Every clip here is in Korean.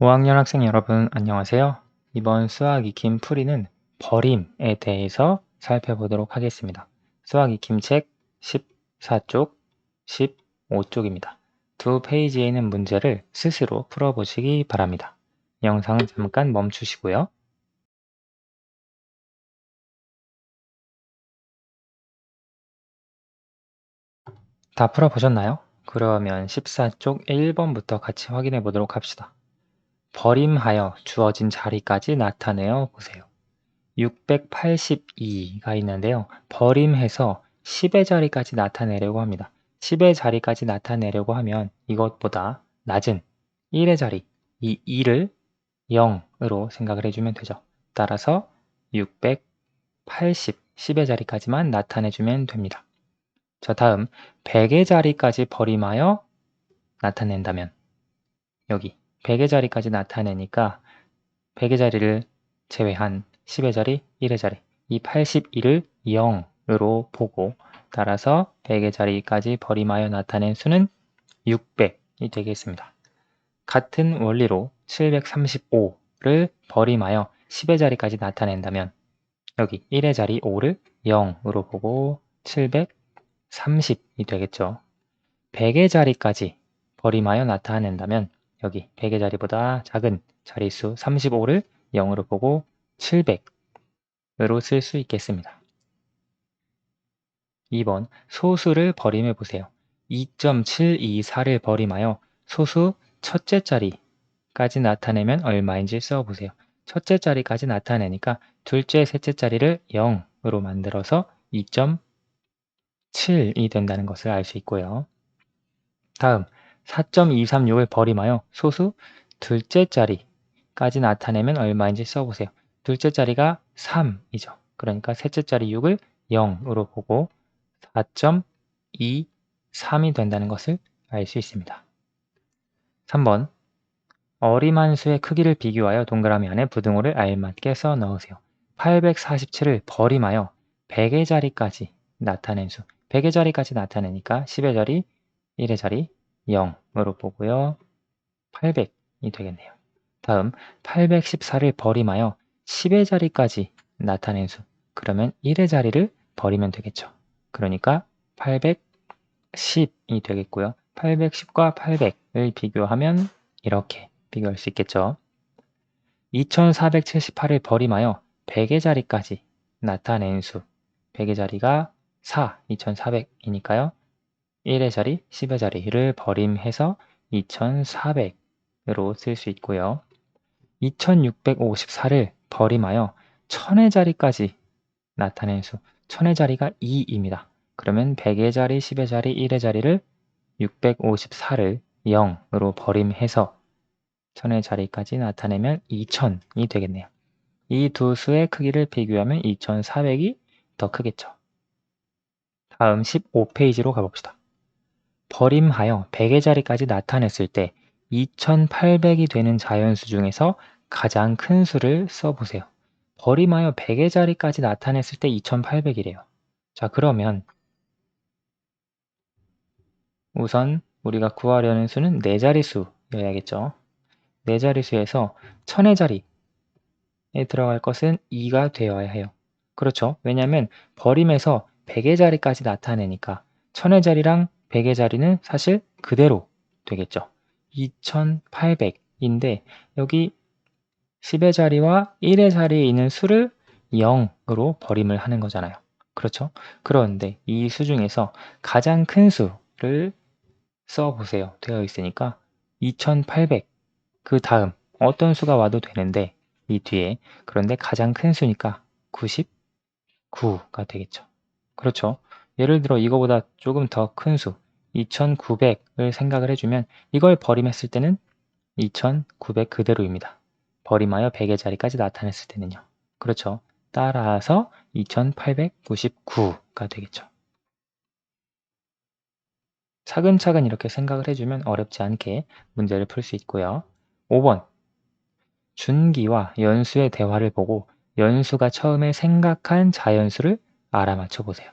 5학년 학생 여러분 안녕하세요. 이번 수학 익힘 풀이는 버림에 대해서 살펴보도록 하겠습니다. 수학 익힘 책 14쪽, 15쪽입니다. 두 페이지에 있는 문제를 스스로 풀어보시기 바랍니다. 영상은 잠깐 멈추시고요. 다 풀어보셨나요? 그러면 14쪽 1번부터 같이 확인해 보도록 합시다. 버림하여 주어진 자리까지 나타내어 보세요. 682가 있는데요. 버림해서 10의 자리까지 나타내려고 합니다. 10의 자리까지 나타내려고 하면 이것보다 낮은 1의 자리, 이 2를 0으로 생각을 해주면 되죠. 따라서 680, 10의 자리까지만 나타내주면 됩니다. 자, 다음 100의 자리까지 버림하여 나타낸다면 여기 100의 자리까지 나타내니까 100의 자리를 제외한 10의 자리, 1의 자리, 이 81을 0으로 보고 따라서 100의 자리까지 버림하여 나타낸 수는 600이 되겠습니다. 같은 원리로 735를 버림하여 10의 자리까지 나타낸다면 여기 1의 자리 5를 0으로 보고 730이 되겠죠. 100의 자리까지 버림하여 나타낸다면 여기 100의 자리보다 작은 자릿수 35를 0으로 보고 700으로 쓸 수 있겠습니다. 2번 소수를 버림해 보세요. 2.724를 버림하여 소수 첫째 자리까지 나타내면 얼마인지 써보세요. 첫째 자리까지 나타내니까 둘째, 셋째 자리를 0으로 만들어서 2.7이 된다는 것을 알 수 있고요. 다음 4.236을 버림하여 소수 둘째 자리까지 나타내면 얼마인지 써보세요. 둘째 자리가 3이죠. 그러니까 셋째 자리 6을 0으로 보고 4.23이 된다는 것을 알 수 있습니다. 3번 어림한 수의 크기를 비교하여 동그라미 안에 부등호를 알맞게 써 넣으세요. 847을 버림하여 100의 자리까지 나타낸 수 100의 자리까지 나타내니까 10의 자리, 1의 자리 0으로 보고요. 800이 되겠네요. 다음 814를 버림하여 10의 자리까지 나타낸 수 그러면 1의 자리를 버리면 되겠죠. 그러니까 810이 되겠고요. 810과 800을 비교하면 이렇게 비교할 수 있겠죠. 2478을 버림하여 100의 자리까지 나타낸 수 100의 자리가 4, 2400이니까요. 1의 자리, 10의 자리를 버림해서 2400으로 쓸 수 있고요. 2654를 버림하여 1000의 자리까지 나타낸 수 1000의 자리가 2입니다. 그러면 100의 자리, 10의 자리, 1의 자리를 654를 0으로 버림해서 1000의 자리까지 나타내면 2000이 되겠네요. 이 두 수의 크기를 비교하면 2400이 더 크겠죠. 다음 15페이지로 가봅시다. 버림하여 100의 자리까지 나타냈을 때 2800이 되는 자연수 중에서 가장 큰 수를 써보세요. 버림하여 100의 자리까지 나타냈을 때 2800이래요. 자, 그러면 우선 우리가 구하려는 수는 4자릿수여야겠죠. 4자릿수에서 1000의 자리에 들어갈 것은 2가 되어야 해요. 그렇죠. 왜냐하면 버림에서 100의 자리까지 나타내니까 1000의 자리랑 100의 자리는 사실 그대로 되겠죠. 2800인데 여기 10의 자리와 1의 자리에 있는 수를 0으로 버림을 하는 거잖아요. 그렇죠? 그런데 이 수 중에서 가장 큰 수를 써보세요. 되어 있으니까 2800 그 다음 어떤 수가 와도 되는데 이 뒤에 그런데 가장 큰 수니까 99가 되겠죠. 그렇죠? 예를 들어 이거보다 조금 더 큰 수 2900을 생각을 해주면 이걸 버림했을 때는 2900 그대로입니다. 버림하여 100의 자리까지 나타냈을 때는요. 그렇죠. 따라서 2899가 되겠죠. 차근차근 이렇게 생각을 해주면 어렵지 않게 문제를 풀 수 있고요. 5번 준기와 연수의 대화를 보고 연수가 처음에 생각한 자연수를 알아맞혀 보세요.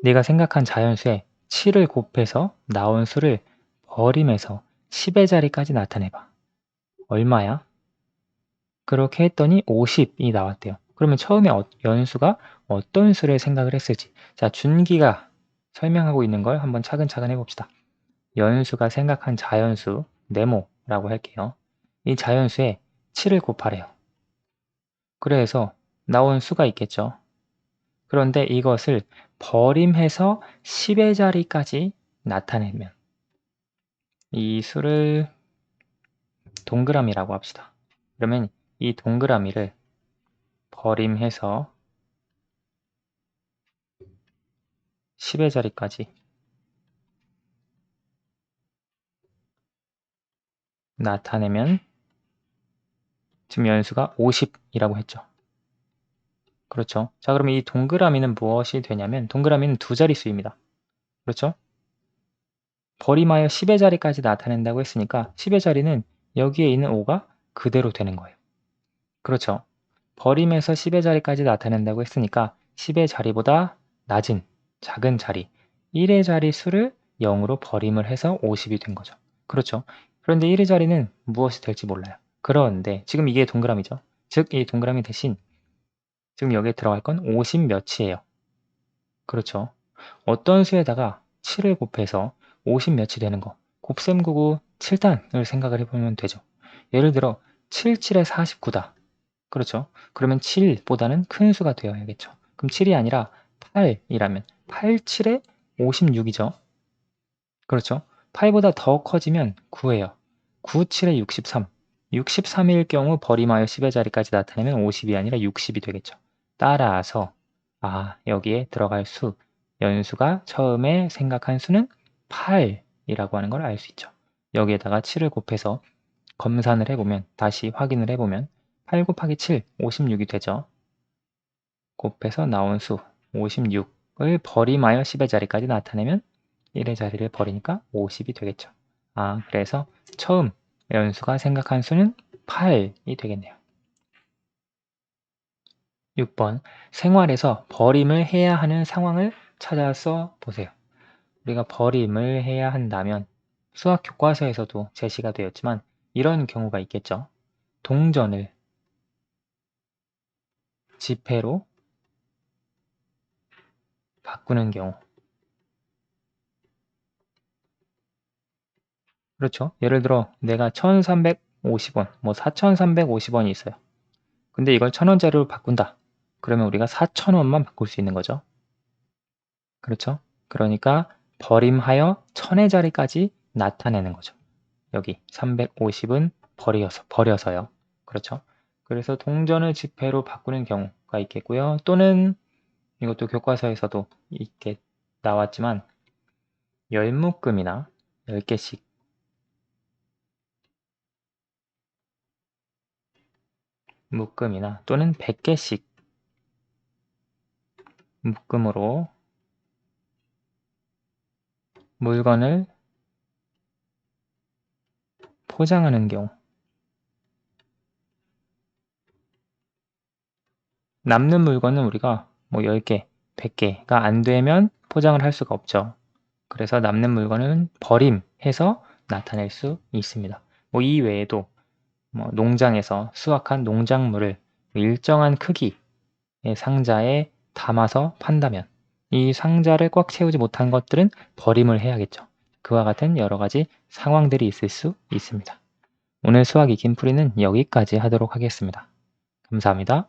네가 생각한 자연수에 7을 곱해서 나온 수를 버림해서 10의 자리까지 나타내봐. 얼마야? 그렇게 했더니 50이 나왔대요. 그러면 처음에 연수가 어떤 수를 생각을 했을지. 자, 준기가 설명하고 있는 걸 한번 차근차근 해봅시다. 연수가 생각한 자연수 네모라고 할게요. 이 자연수에 7을 곱하래요. 그래서 나온 수가 있겠죠. 그런데 이것을 버림해서 10의 자리까지 나타내면 이 수를 동그라미라고 합시다. 그러면 이 동그라미를 버림해서 10의 자리까지 나타내면 지금 연수가 50이라고 했죠. 그렇죠. 자, 그러면 이 동그라미는 무엇이 되냐면 동그라미는 두 자릿수입니다. 그렇죠? 버림하여 10의 자리까지 나타낸다고 했으니까 10의 자리는 여기에 있는 5가 그대로 되는 거예요. 그렇죠. 버림에서 10의 자리까지 나타낸다고 했으니까 10의 자리보다 낮은 작은 자리 1의 자리 수를 0으로 버림을 해서 50이 된 거죠. 그렇죠. 그런데 1의 자리는 무엇이 될지 몰라요. 그런데 지금 이게 동그라미죠. 즉 이 동그라미 대신 지금 여기에 들어갈 건 50 몇이에요. 그렇죠. 어떤 수에다가 7을 곱해서 50 몇이 되는 거 곱셈99 7단을 생각을 해보면 되죠. 예를 들어 7, 7에 49다. 그렇죠. 그러면 7보다는 큰 수가 되어야겠죠. 그럼 7이 아니라 8이라면 8, 7에 56이죠. 그렇죠. 8보다 더 커지면 9예요. 9, 7에 63. 63일 경우 버림하여 10의 자리까지 나타내면 50이 아니라 60이 되겠죠. 따라서 여기에 들어갈 수, 연수가 처음에 생각한 수는 8이라고 하는 걸 알 수 있죠. 여기에다가 7을 곱해서 검산을 해보면, 다시 확인을 해보면 8 곱하기 7, 56이 되죠. 곱해서 나온 수 56을 버림하여 10의 자리까지 나타내면 1의 자리를 버리니까 50이 되겠죠. 그래서 처음 연수가 생각한 수는 8이 되겠네요. 6번 생활에서 버림을 해야 하는 상황을 찾아서 보세요. 우리가 버림을 해야 한다면 수학 교과서에서도 제시가 되었지만 이런 경우가 있겠죠. 동전을 지폐로 바꾸는 경우. 그렇죠. 예를 들어 내가 1350원, 4350원이 있어요. 근데 이걸 1000원짜리로 바꾼다. 그러면 우리가 4000원만 바꿀 수 있는 거죠. 그렇죠. 그러니까 버림하여 1000의 자리까지 나타내는 거죠. 여기 350은 버려서요. 그렇죠. 그래서 동전을 지폐로 바꾸는 경우가 있겠고요. 또는 이것도 교과서에서도 있게 나왔지만 열묶음이나 10개씩 묶음이나 또는 100개씩 묶음으로 물건을 포장하는 경우 남는 물건은 우리가 10개, 100개가 안 되면 포장을 할 수가 없죠. 그래서 남는 물건은 버림해서 나타낼 수 있습니다. 이 외에도 농장에서 수확한 농작물을 일정한 크기의 상자에 담아서 판다면 이 상자를 꽉 채우지 못한 것들은 버림을 해야겠죠. 그와 같은 여러 가지 상황들이 있을 수 있습니다. 오늘 수학 익힌풀이는 여기까지 하도록 하겠습니다. 감사합니다.